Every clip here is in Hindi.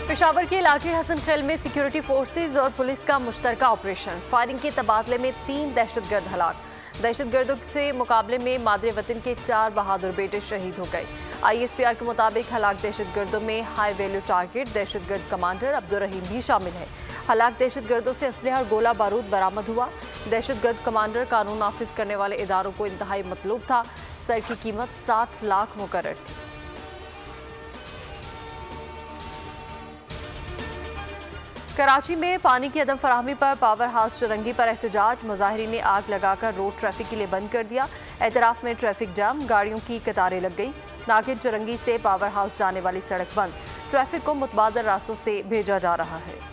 पेशावर के इलाके हसन खेल में सिक्योरिटी फोर्सेज और पुलिस का मुश्तरका ऑपरेशन। फायरिंग के तबादले में 3 दहशतगर्द हलाक। दहशतगर्दों से मुकाबले में मादरे वतन के 4 बहादुर बेटे शहीद हो गए। ISPR के मुताबिक हलाक दहशतगर्दों में हाई वैल्यू टारगेट दहशतगर्द कमांडर अब्दुल रहीम भी शामिल है। हलाक दहशतगर्दों से असलहा और गोला बारूद बरामद हुआ। दहशतगर्द कमांडर कानून नाफिज करने वाले इदारों को इंतहाई मतलूब था। सर की कीमत 60 लाख मुकर्रर थी। कराची में पानी की अदम फराहमी पर पावर हाउस चुरंगी पर एहतजाज। मुजाहिरीन ने आग लगाकर रोड ट्रैफिक के लिए बंद कर दिया। एतराफ में ट्रैफिक जाम, गाड़ियों की कतारें लग गई। नागिन चुरंगी से पावर हाउस जाने वाली सड़क बंद। ट्रैफिक को मुतबादल रास्तों से भेजा जा रहा है।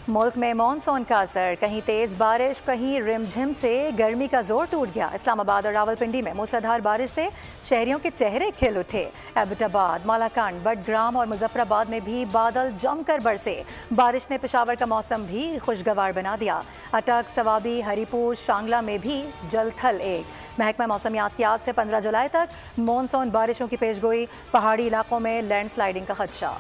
मुल्क में मानसून का असर, कहीं तेज बारिश, कहीं रिमझिम से गर्मी का जोर टूट गया। इस्लामाबाद और रावलपिंडी में मूसलाधार बारिश से शहरियों के चेहरे खिल उठे। एबटाबाद, मालाकांड, बडग्राम और मुजफ्फराबाद में भी बादल जमकर बरसे। बारिश ने पेशावर का मौसम भी खुशगवार बना दिया। अटक, सवाबी, हरीपुर, शांगला में भी जलथल एक। महकमा मौसमियात की आज से 15 जुलाई तक मानसून बारिशों की पेशगोई। पहाड़ी इलाकों में लैंडस्लाइडिंग का खदशा।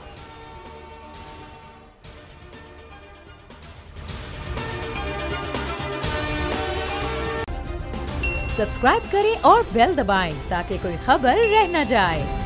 सब्सक्राइब करें और बेल दबाएं ताकि कोई खबर रह न जाए।